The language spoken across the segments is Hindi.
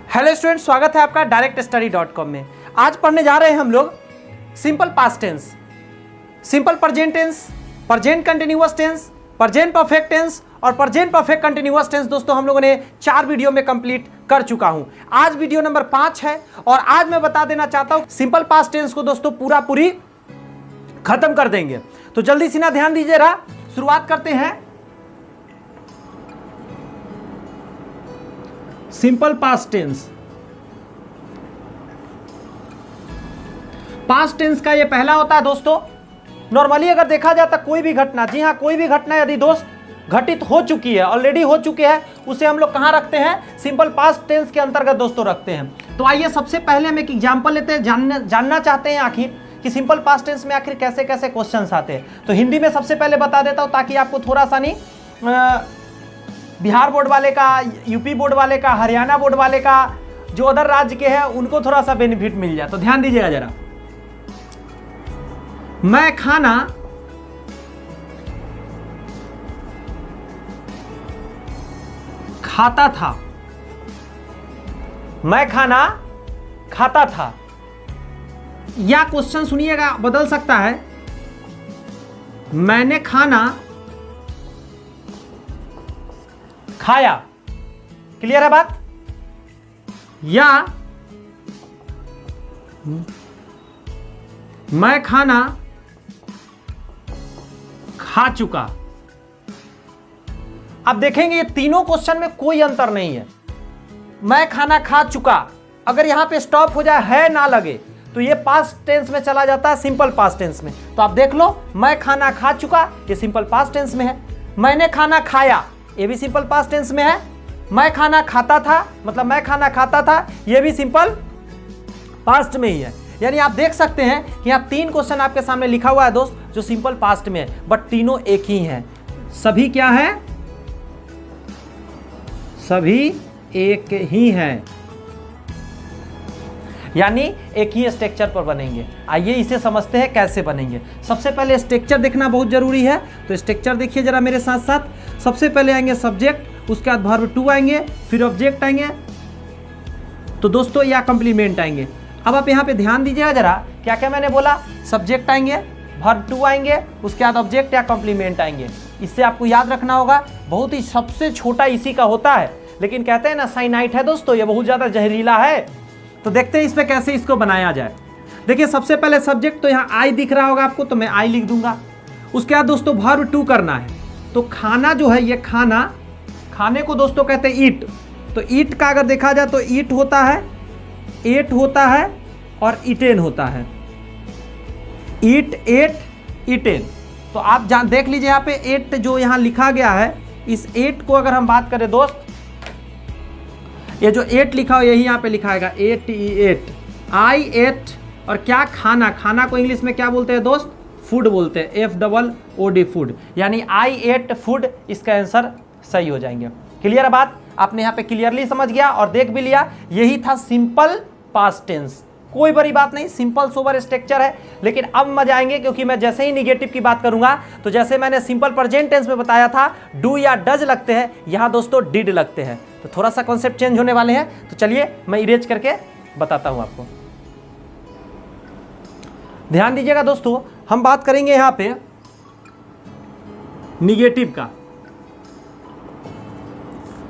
हेलो स्टूडेंट, स्वागत है आपका directstudy.com में। आज पढ़ने जा रहे हैं हम लोग simple past tense, simple present tense, present continuous tense, present perfect tense और प्रेजेंट परफेक्ट कंटिन्यूअस टेंस। दोस्तों हम लोगों ने 4 वीडियो में कंप्लीट कर चुका हूं। आज वीडियो नंबर 5 है और आज मैं बता देना चाहता हूं सिंपल पास्ट टेंस को दोस्तों पूरी खत्म कर देंगे। तो जल्दी से ना ध्यान दीजिएगा, शुरुआत करते हैं। Simple past tense, past tense का ये पहला होता है दोस्तों। नॉर्मली अगर देखा जाए तो कोई भी घटना, जी हाँ कोई भी घटना यदि दोस्त घटित हो चुकी है, ऑलरेडी हो चुकी है, उसे हम लोग कहां रखते हैं? सिंपल पास्ट टेंस के अंतर्गत दोस्तों रखते हैं। तो आइए सबसे पहले हम एक एग्जांपल लेते हैं, जानना चाहते हैं आखिर कि सिंपल पास्ट टेंस में आखिर कैसे कैसे क्वेश्चंस आते हैं। तो हिंदी में सबसे पहले बता देता हूं ताकि आपको थोड़ा सा नहीं बिहार बोर्ड वाले का, यूपी बोर्ड वाले का, हरियाणा बोर्ड वाले का, जो अदर राज्य के हैं उनको थोड़ा सा बेनिफिट मिल जाए। तो ध्यान दीजिएगा जरा। मैं खाना खाता था, मैं खाना खाता था। या क्वेश्चन सुनिएगा, बदल सकता है, मैंने खाना खाया। क्लियर है बात? या मैं खाना खा चुका। अब देखेंगे ये तीनों क्वेश्चन में कोई अंतर नहीं है। मैं खाना खा चुका, अगर यहां पे स्टॉप हो जाए, है ना लगे, तो ये पास्ट टेंस में चला जाता है सिंपल पास्ट टेंस में। तो आप देख लो, मैं खाना खा चुका, ये सिंपल पास्ट टेंस में है। मैंने खाना खाया, ये भी सिंपल पास्ट टेंस में है। मैं खाना खाता था, मतलब मैं खाना खाता था, ये भी सिंपल पास्ट में ही है। यानी आप देख सकते हैं कि यहाँ 3 क्वेश्चन आपके सामने लिखा हुआ है दोस्त, जो सिंपल पास्ट में है, बट तीनों एक ही हैं। सभी क्या है? सभी एक ही हैं, यानी एक ही स्ट्रक्चर पर बनेंगे। आइए इसे समझते हैं कैसे बनेंगे। सबसे पहले स्ट्रक्चर देखना बहुत जरूरी है, तो स्ट्रक्चर देखिए जरा मेरे साथ साथ। सबसे पहले आएंगे सब्जेक्ट, उसके बाद वर्ब टू आएंगे, फिर ऑब्जेक्ट आएंगे, तो दोस्तों या कंप्लीमेंट आएंगे। अब आप यहाँ पे ध्यान दीजिएगा जरा, क्या क्या मैंने बोला? सब्जेक्ट आएंगे, वर्ब टू आएंगे, उसके बाद ऑब्जेक्ट या कंप्लीमेंट आएंगे। इससे आपको याद रखना होगा, बहुत ही सबसे छोटा इसी का होता है, लेकिन कहते हैं ना साइनाइट है दोस्तों, ये बहुत ज़्यादा जहरीला है। तो देखते हैं इस पे कैसे इसको बनाया जाए। देखिए सबसे पहले सब्जेक्ट, तो यहाँ आई दिख रहा होगा आपको, तो मैं आई लिख दूंगा। उसके बाद दोस्तों वर्ब टू करना है, तो खाना जो है, ये खाना, खाने को दोस्तों कहते हैं ईट। तो ईट का अगर देखा जाए तो ईट होता है, एट होता है और इटेन होता है। ईट, एट, इटेन। तो आप देख लीजिए यहाँ पे एट जो यहाँ लिखा गया है, इस एट को अगर हम बात करें दोस्त, ये जो 8 लिखा हो यही यहाँ पे लिखा है 8, आई एट, और क्या? खाना। खाना को इंग्लिश में क्या बोलते हैं दोस्त? फूड बोलते हैं, FOOD फूड, यानी आई एट फूड, इसका आंसर सही हो जाएंगे। क्लियर है बात? आपने यहाँ पे क्लियरली समझ गया और देख भी लिया, यही था सिंपल पास्ट टेंस। कोई बड़ी बात नहीं, सिंपल सोबर स्ट्रक्चर है। लेकिन अब मजा आएंगे, क्योंकि मैं जैसे ही निगेटिव की बात करूंगा, तो जैसे मैंने सिंपल प्रेजेंट टेंस में बताया था डू या डज लगते हैं, यहाँ दोस्तों डिड लगते हैं। तो थोड़ा सा कॉन्सेप्ट चेंज होने वाले हैं। तो चलिए मैं इरेज करके बताता हूं आपको। ध्यान दीजिएगा दोस्तों, हम बात करेंगे यहां पे निगेटिव का।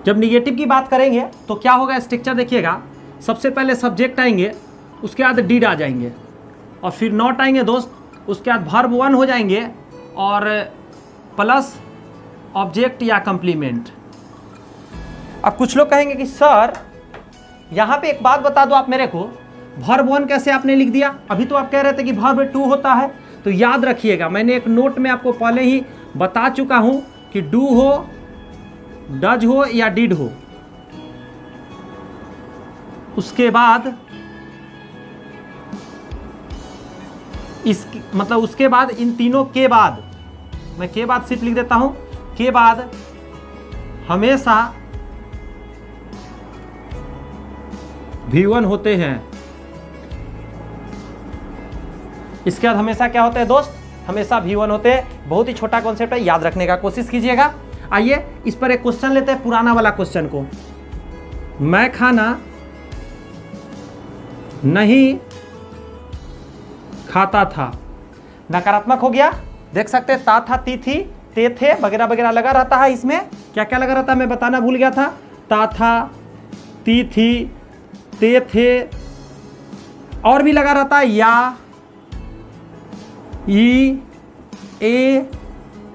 जब निगेटिव की बात करेंगे तो क्या होगा? स्ट्रक्चर देखिएगा, सबसे पहले सब्जेक्ट आएंगे, उसके बाद डिड आ जाएंगे, और फिर नॉट आएंगे दोस्त, उसके बाद वर्ब 1 हो जाएंगे और प्लस ऑब्जेक्ट या कंप्लीमेंट। अब कुछ लोग कहेंगे कि सर यहाँ पे एक बात बता दो आप मेरे को, वर्ब 1 कैसे आपने लिख दिया? अभी तो आप कह रहे थे कि वर्ब 2 होता है। तो याद रखिएगा, मैंने एक नोट में आपको पहले ही बता चुका हूं कि डू हो, डज हो या डिड हो, उसके बाद मतलब उसके बाद इन तीनों के बाद, मैं के बाद सिर्फ लिख देता हूं, के बाद हमेशा V1 होते हैं। इसके बाद हमेशा क्या होते हैं दोस्त? हमेशा V1 होते हैं। बहुत ही छोटा कॉन्सेप्ट है, याद रखने का कोशिश कीजिएगा। आइए इस पर एक क्वेश्चन लेते हैं, पुराना वाला क्वेश्चन को। मैं खाना नहीं खाता था। नकारात्मक हो गया, देख सकते हैं ता था, ती थी, ते थे वगैरह वगैरह लगा रहता है। इसमें क्या क्या लगा रहता है मैं बताना भूल गया था। ता था, ती थी, ते थे, और भी लगा रहता है या, ई, ए,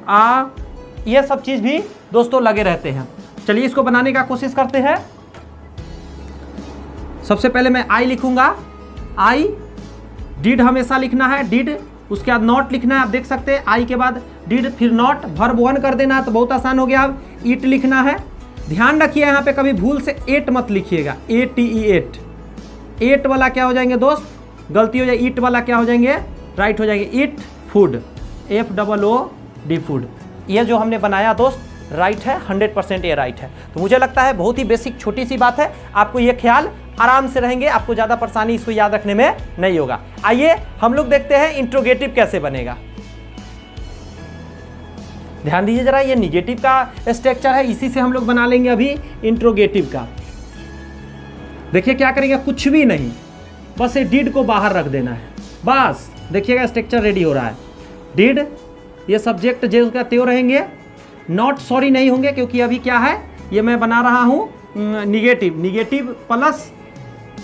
आ, ये सब चीज भी दोस्तों लगे रहते हैं। चलिए इसको बनाने का कोशिश करते हैं। सबसे पहले मैं आई लिखूंगा, आई, डिड हमेशा लिखना है, डिड, उसके बाद नॉट लिखना है। आप देख सकते हैं आई के बाद डिड फिर नॉट, वर्ब वन कर देना है तो बहुत आसान हो गया। अब ईट लिखना है, ध्यान रखिए यहाँ पे कभी भूल से एट मत लिखिएगा, A T E ate, ate वाला क्या हो जाएंगे दोस्त, गलती हो जाएगी, ईट वाला क्या हो जाएंगे, राइट हो जाएंगे, ईट फूड, FOOD फूड। ये जो हमने बनाया दोस्त राइट है, 100% ये राइट है। तो मुझे लगता है बहुत ही बेसिक छोटी सी बात है, आपको ये ख्याल आराम से रहेंगे, आपको ज़्यादा परेशानी इसको याद रखने में नहीं होगा। आइए हम लोग देखते हैं इंट्रोगेटिव कैसे बनेगा। ध्यान दीजिए जरा, ये निगेटिव का स्ट्रक्चर है, इसी से हम लोग बना लेंगे अभी इंट्रोगेटिव का। देखिए क्या करेंगे, कुछ भी नहीं, बस ये डिड को बाहर रख देना है बस। देखिएगा स्ट्रक्चर रेडी हो रहा है। डिड, ये सब्जेक्ट जो उसका त्यों रहेंगे, नॉट सॉरी नहीं होंगे क्योंकि अभी क्या है, ये मैं बना रहा हूँ negative plus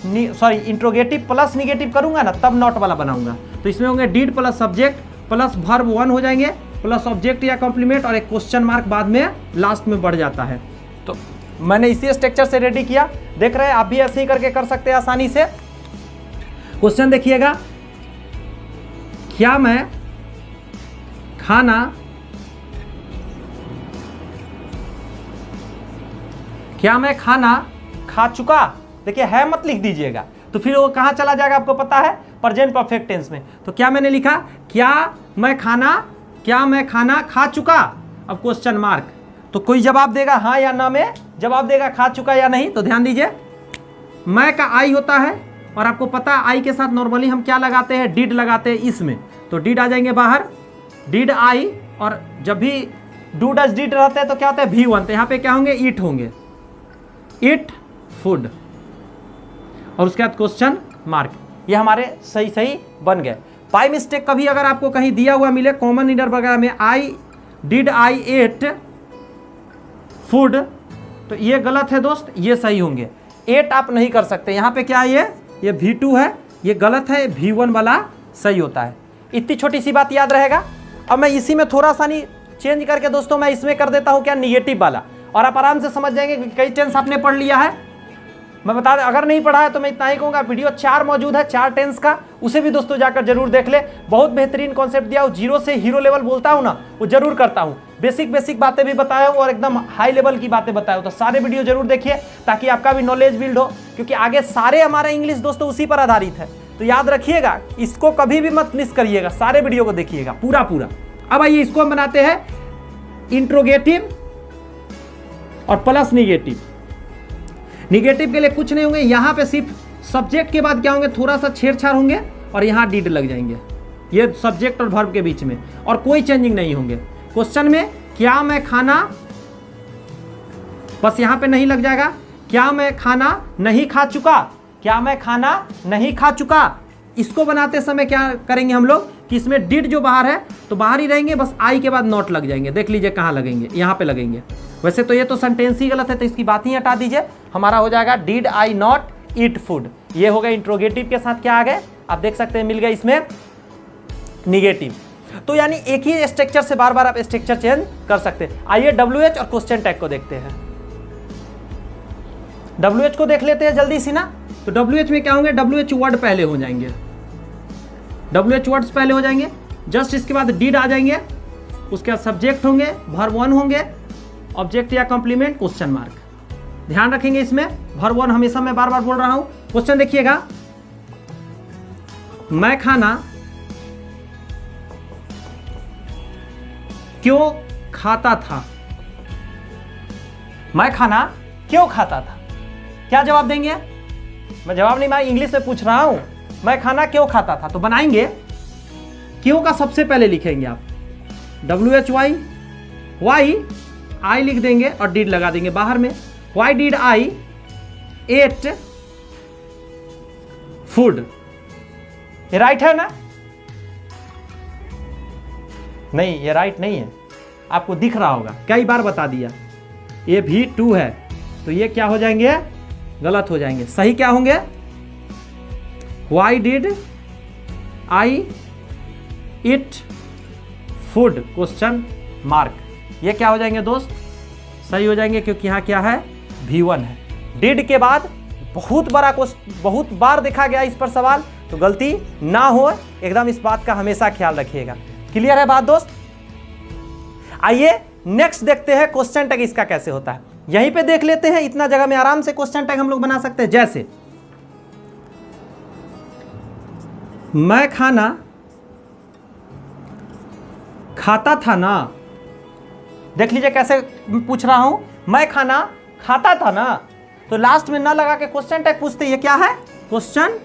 sorry interrogative plus negative करूंगा ना तब नॉट वाला बनाऊंगा। तो इसमें होंगे did plus subject plus verb one हो जाएंगे प्लस ऑब्जेक्ट या कॉम्प्लीमेंट और एक क्वेश्चन मार्क बाद में लास्ट में बढ़ जाता है। तो मैंने इसी स्ट्रक्चर से रेडी किया, देख रहे हैं आप भी ऐसे ही करके कर सकते हैं आसानी से। क्वेश्चन देखिएगा, क्या मैं खाना खा चुका, देखिए है मत लिख दीजिएगा तो फिर वो कहाँ चला जाएगा आपको पता है, प्रेजेंट परफेक्ट टेंस में। तो क्या मैंने लिखा, क्या मैं खाना खा चुका, अब क्वेश्चन मार्क। तो कोई जवाब देगा हाँ या ना में, जवाब देगा खा चुका या नहीं। तो ध्यान दीजिए मैं का आई होता है और आपको पता है आई के साथ नॉर्मली हम क्या लगाते हैं, डिड लगाते हैं इसमें, तो डिड आ जाएंगे बाहर, डिड आई, और जब भी डू डज डिड रहते हैं तो क्या होता है V1, तो यहाँ पे क्या होंगे, ईट होंगे, ईट फूड, और उसके बाद क्वेश्चन मार्क। ये हमारे सही सही बन गए। बाय मिस्टेक कभी अगर आपको कहीं दिया हुआ मिले कॉमन रीडर वगैरह में आई एट फूड, तो ये गलत है दोस्त, ये सही होंगे। एट आप नहीं कर सकते, यहाँ पे क्या है, ये V2 है, ये गलत है, V1 वाला सही होता है। इतनी छोटी सी बात याद रहेगा। अब मैं इसी में थोड़ा सा नहीं चेंज करके दोस्तों मैं इसमें कर देता हूँ क्या, निगेटिव वाला, और आप आराम से समझ जाएंगे कि कई टेंस आपने पढ़ लिया है। मैं बता दें, अगर नहीं पढ़ा है तो मैं इतना ही कहूँगा, वीडियो 4 मौजूद है 4 टेंस का, उसे भी दोस्तों जाकर जरूर देख ले। बहुत बेहतरीन कॉन्सेप्ट दिया हूँ, जीरो से हीरो लेवल बोलता हूँ ना वो जरूर करता हूँ, बेसिक बातें भी बताया हूँ और एकदम हाई लेवल की बातें बताया हूँ। तो सारे वीडियो जरूर देखिए ताकि आपका भी नॉलेज बिल्ड हो, क्योंकि आगे सारे हमारा इंग्लिश दोस्तों उसी पर आधारित है। तो याद रखिएगा, इसको कभी भी मत मिस करिएगा, सारे वीडियो को देखिएगा पूरा। अब आइए इसको हम बनाते हैं इंट्रोगेटिव और प्लस निगेटिव। निगेटिव के लिए कुछ नहीं होंगे, यहाँ पे सिर्फ सब्जेक्ट के बाद क्या होंगे, थोड़ा सा छेड़छाड़ होंगे और यहाँ डिड लग जाएंगे, ये सब्जेक्ट और वर्ब के बीच में, और कोई चेंजिंग नहीं होंगे। क्वेश्चन में क्या मैं खाना, बस यहाँ पे नहीं लग जाएगा, क्या मैं खाना नहीं खा चुका, क्या मैं खाना नहीं खा चुका। इसको बनाते समय क्या करेंगे हम लोग कि इसमें डिड जो बाहर है तो बाहर ही रहेंगे, बस आई के बाद नॉट लग जाएंगे। देख लीजिए कहाँ लगेंगे, यहाँ पे लगेंगे। वैसे तो ये तो सेंटेंस ही गलत है, तो इसकी बात ही हटा दीजिए, हमारा हो जाएगा did I not eat food. ये हो गया इंट्रोगेटिव के साथ क्या आ गए, आप देख सकते हैं मिल गए इसमें निगेटिव। तो यानी एक ही स्ट्रक्चर से बार बार आप स्ट्रक्चर चेंज कर सकते हैं। आइए WH और क्वेश्चन टैग को देखते हैं। WH को देख लेते हैं जल्दी सी ना। तो WH में क्या होंगे, WH वर्ड पहले हो जाएंगे, WH वर्ड्स पहले हो जाएंगे, जस्ट इसके बाद डिड आ जाएंगे, उसके बाद सब्जेक्ट होंगे, वर्ब वन होंगे, ऑब्जेक्ट या कॉम्प्लीमेंट, क्वेश्चन मार्क। ध्यान रखेंगे इसमें वर्ब वन हमेशा मैं बार बार बोल रहा हूं। क्वेश्चन देखिएगा, मैं खाना क्यों खाता था, मैं खाना क्यों खाता था, क्या जवाब देंगे। मैं जवाब नहीं, मैं इंग्लिश में पूछ रहा हूं, मैं खाना क्यों खाता था। तो बनाएंगे, क्यों का सबसे पहले लिखेंगे आप WHY, वाई आई लिख देंगे और डिड लगा देंगे बाहर में। Why did I ate food. ये राइट है ना? नहीं, ये राइट नहीं है, आपको दिख रहा होगा, कई बार बता दिया। ये भी 2 है, तो ये क्या हो जाएंगे? गलत हो जाएंगे। सही क्या होंगे? Why did I eat food? Question mark. ये क्या हो जाएंगे दोस्त? सही हो जाएंगे, क्योंकि यहाँ क्या है? V1 है। डिड के बाद बहुत बड़ा क्वेश्चन, बहुत बार देखा गया इस पर सवाल, तो गलती ना हो, एकदम इस बात का हमेशा ख्याल रखिएगा। क्लियर है बात दोस्त? आइए नेक्स्ट देखते हैं क्वेश्चन टैग इसका कैसे होता है। यहीं पे देख लेते हैं, इतना जगह में आराम से क्वेश्चन टैग हम लोग बना सकते हैं। जैसे मैं खाना खाता था ना, देख लीजिए कैसे पूछ रहा हूं, मैं खाना खाता था ना, तो लास्ट में ना लगा के क्वेश्चन टैग पूछते, ये क्या है? क्वेश्चन।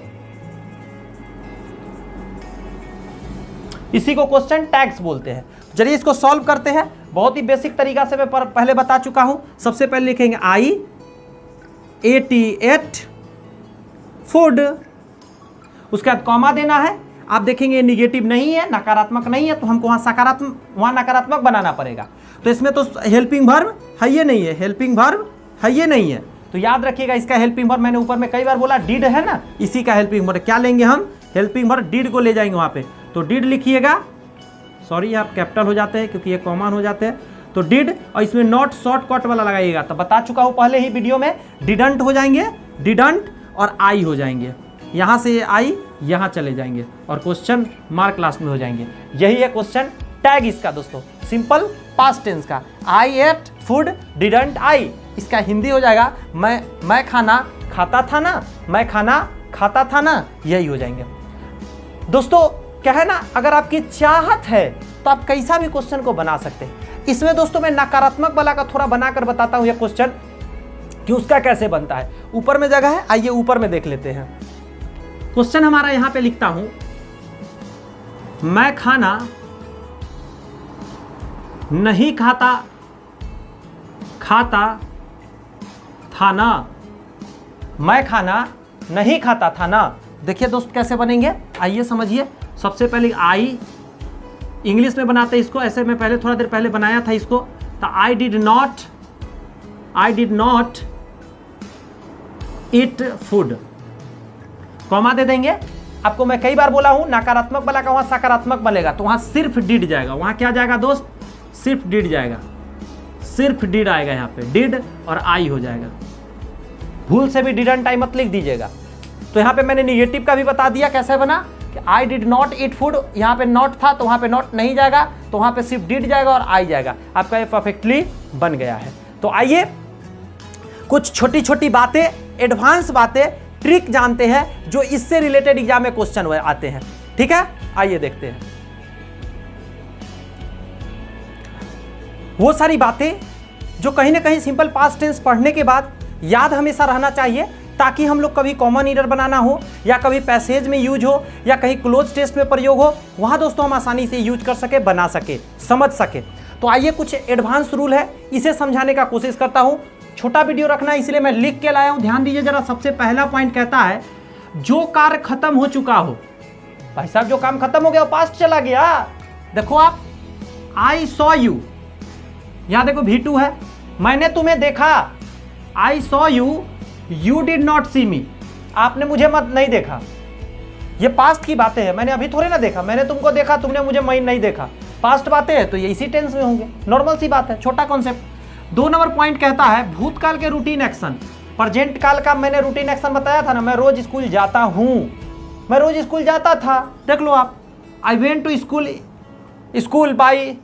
इसी को क्वेश्चन टैग्स बोलते हैं। चलिए इसको सॉल्व करते हैं। बहुत ही बेसिक तरीका से मैं पहले बता चुका हूं। सबसे पहले लिखेंगे I ate फूड, उसके बाद कॉमा देना है। आप देखेंगे निगेटिव नहीं है, नकारात्मक नहीं है, तो हमको वहां नकारात्मक बनाना पड़ेगा। तो इसमें तो हेल्पिंग वर्ब है, ये नहीं है, हेल्पिंग वर्ब है, ये नहीं है, तो याद रखिएगा इसका हेल्पिंग वर्ब, मैंने ऊपर में कई बार बोला डिड है ना, इसी का हेल्पिंग वर्ब क्या लेंगे हम? हेल्पिंग वर्ब डिड को ले जाएंगे वहां पे। तो डिड लिखिएगा, सॉरी आप कैपिटल हो जाते हैं क्योंकि ये कॉमन हो जाते हैं, तो डिड, और इसमें नॉट शॉर्टकट वाला लगाइएगा। तो बता चुका हूं पहले ही वीडियो में, डिडंट हो जाएंगे, डिडंट और आई हो जाएंगे, यहां से ये आई यहां चले जाएंगे और क्वेश्चन मार्क लास्ट में हो जाएंगे। यही है क्वेश्चन टैग इसका दोस्तों, सिंपल पास्ट टेंस का। आई एट फूड डिडंट आई, इसका हिंदी हो जाएगा मैं खाना खाता था ना, मैं खाना खाता था ना, यही हो जाएंगे दोस्तों। क्या है ना, अगर आपकी चाहत है तो आप कैसा भी क्वेश्चन को बना सकते हैं। इसमें दोस्तों मैं नकारात्मक वाला का थोड़ा बनाकर बताता हूं, यह क्वेश्चन कि उसका कैसे बनता है। ऊपर में जगह है, आइए ऊपर में देख लेते हैं। क्वेश्चन हमारा यहां पे लिखता हूं, मैं खाना नहीं खाता था ना, मैं खाना नहीं खाता था ना। देखिए दोस्त कैसे बनेंगे, आइए समझिए। सबसे पहले आई, इंग्लिश में बनाते हैं इसको, ऐसे मैं पहले थोड़ा देर पहले बनाया था इसको। तो I did not eat food, comma दे देंगे। आपको मैं कई बार बोला हूं नकारात्मक वाला का वहां सकारात्मक बनेगा, तो वहां सिर्फ डिड जाएगा। वहां क्या जाएगा दोस्त? सिर्फ डिड जाएगा, सिर्फ डिड आएगा, यहाँ पे डिड और आई हो जाएगा। भूल से भी डिडंट आई मत लिख दीजिएगा। तो यहाँ पे मैंने निगेटिव का भी बता दिया कैसे बना, कि आई डिड नॉट ईट फूड, यहाँ पे नॉट था तो वहाँ पे नॉट नहीं जाएगा, तो वहाँ पे सिर्फ डिड जाएगा और आई जाएगा। आपका ये परफेक्टली बन गया है। तो आइए कुछ छोटी छोटी बातें, एडवांस बातें, ट्रिक जानते हैं जो इससे रिलेटेड एग्जाम में क्वेश्चन आते हैं। ठीक है, आइए देखते हैं वो सारी बातें जो कहीं ना कहीं सिंपल पास्ट टेंस पढ़ने के बाद याद हमेशा रहना चाहिए, ताकि हम लोग कभी कॉमन ईरर बनाना हो या कभी पैसेज में यूज हो या कहीं क्लोज टेस्ट में प्रयोग हो, वहां दोस्तों हम आसानी से यूज कर सके, बना सके, समझ सके। तो आइए कुछ एडवांस रूल है, इसे समझाने का कोशिश करता हूं। छोटा वीडियो रखना है इसलिए मैं लिख के लाया हूं, ध्यान दीजिए जरा। सबसे पहला पॉइंट कहता है जो कार्य खत्म हो चुका हो। भाई साहब जो काम खत्म हो गया वो पास्ट चला गया। देखो आप, आई सॉ यू, यहां देखो V2 है, मैंने तुम्हें देखा। I saw you, you did not see me, आपने मुझे मत नहीं देखा। ये पास्ट की बातें हैं, मैंने अभी थोड़े ना देखा, मैंने तुमको देखा, तुमने मुझे नहीं देखा। पास्ट बातें हैं तो ये इसी टेंस में होंगे, नॉर्मल सी बात है, छोटा कॉन्सेप्ट। 2 नंबर पॉइंट कहता है भूतकाल के रूटीन एक्शन। प्रेजेंट काल का मैंने रूटीन एक्शन बताया था ना, मैं रोज स्कूल जाता हूं, मैं रोज स्कूल जाता था। देख लो आप, I went to school by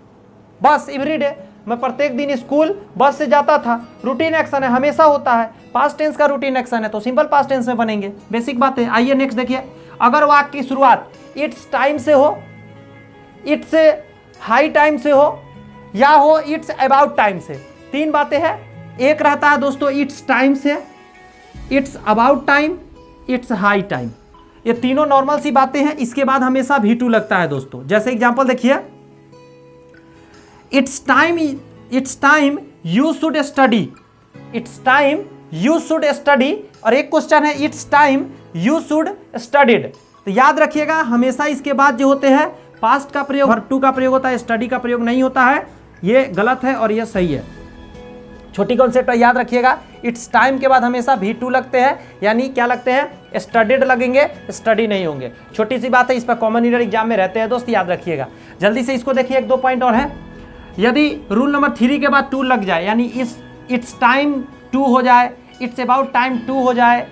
bus every day, मैं प्रत्येक दिन स्कूल बस से जाता था। रूटीन एक्शन है, हमेशा होता है। पास्ट टेंस का रूटीन एक्शन है तो सिंपल पास्ट टेंस में बनेंगे, बेसिक बात है। आइए नेक्स्ट देखिए, अगर वाक्य की शुरुआत इट्स टाइम से हो, इट्स हाई टाइम से हो, या हो इट्स अबाउट टाइम से, 3 बातें हैं। एक रहता है दोस्तों इट्स टाइम से, it's about time, it's high time, ये तीनों नॉर्मल सी बातें हैं। इसके बाद हमेशा V2 लगता है दोस्तों। जैसे एग्जांपल देखिए, it's time you should study, it's time you should study. और एक क्वेश्चन है it's time you should studied. तो याद रखिएगा हमेशा इसके बाद जो होते हैं पास्ट का प्रयोग वर्ब टू का प्रयोग होता है, स्टडी का प्रयोग नहीं होता है। ये गलत है और ये सही है। छोटी कॉन्सेप्ट याद रखिएगा, इट्स टाइम के बाद हमेशा V2 लगते हैं, यानी क्या लगते हैं, स्टडीड लगेंगे, स्टडी नहीं होंगे। छोटी सी बात है, इस पर कॉमन ईयर एग्जाम में रहते हैं दोस्त, याद रखिएगा। जल्दी से इसको देखिए, 1-2 पॉइंट और है। यदि रूल नंबर 3 के बाद टू लग जाए, यानी इट्स टाइम टू हो जाए, इट्स अबाउट टाइम टू हो जाए,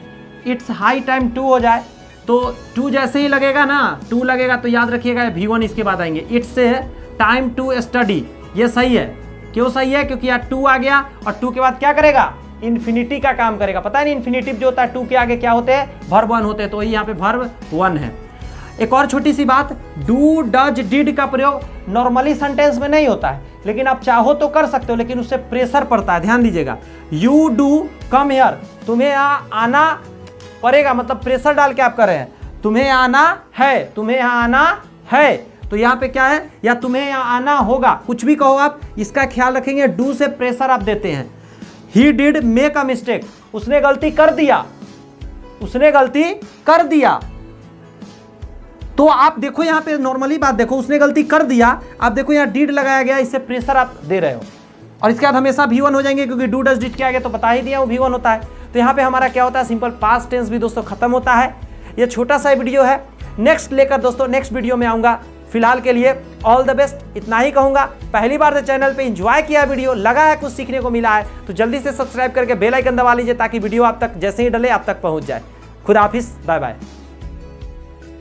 इट्स हाई टाइम टू हो जाए, तो टू जैसे ही लगेगा ना, टू लगेगा तो याद रखिएगा V1 इसके बाद आएंगे। इट्स से है टाइम टू स्टडी, ये सही है। क्यों सही है? क्योंकि यहाँ टू आ गया और टू के बाद क्या करेगा, इन्फिनिटी का काम करेगा। पता है नहीं इन्फिनिटिव जो होता है टू के आगे क्या होते हैं, वर्ब 1 होते हैं, तो यहाँ पे वर्ब 1 है। एक और छोटी सी बात, डू डज डिड का प्रयोग नॉर्मली सेंटेंस में नहीं होता है, लेकिन आप चाहो तो कर सकते हो, लेकिन उससे प्रेशर पड़ता है, ध्यान दीजिएगा। यू डू कम हियर, तुम्हें यहाँ आना पड़ेगा, मतलब प्रेशर डाल के आप कर रहे हैं, तुम्हें आना है, तुम्हें यहाँ आना है, तो यहाँ पे क्या है, या तुम्हें यहाँ आना होगा, कुछ भी कहो आप, इसका ख्याल रखेंगे। डू से प्रेशर आप देते हैं। He did make a mistake, उसने गलती कर दिया, उसने गलती कर दिया, तो आप देखो यहाँ पे नॉर्मली बात देखो, उसने गलती कर दिया, आप देखो यहाँ डिड लगाया गया, इससे प्रेशर आप दे रहे हो, और इसके बाद हमेशा V1 हो जाएंगे, क्योंकि डू डज डिड के आगे तो बता ही दिया वो V1 होता है। तो यहाँ पे हमारा क्या होता है, सिंपल पास्ट टेंस भी दोस्तों खत्म होता है। ये छोटा सा वीडियो है, नेक्स्ट लेकर दोस्तों नेक्स्ट वीडियो में आऊँगा। फिलहाल के लिए ऑल द बेस्ट, इतना ही कहूँगा। पहली बार से चैनल पे एंजॉय किया वीडियो, लगा है कुछ सीखने को मिला है, तो जल्दी से सब्सक्राइब करके बेल आइकन दबा लीजिए, ताकि वीडियो आप तक जैसे ही डले आप तक पहुँच जाए। खुदा हाफिज़, बाय बाय।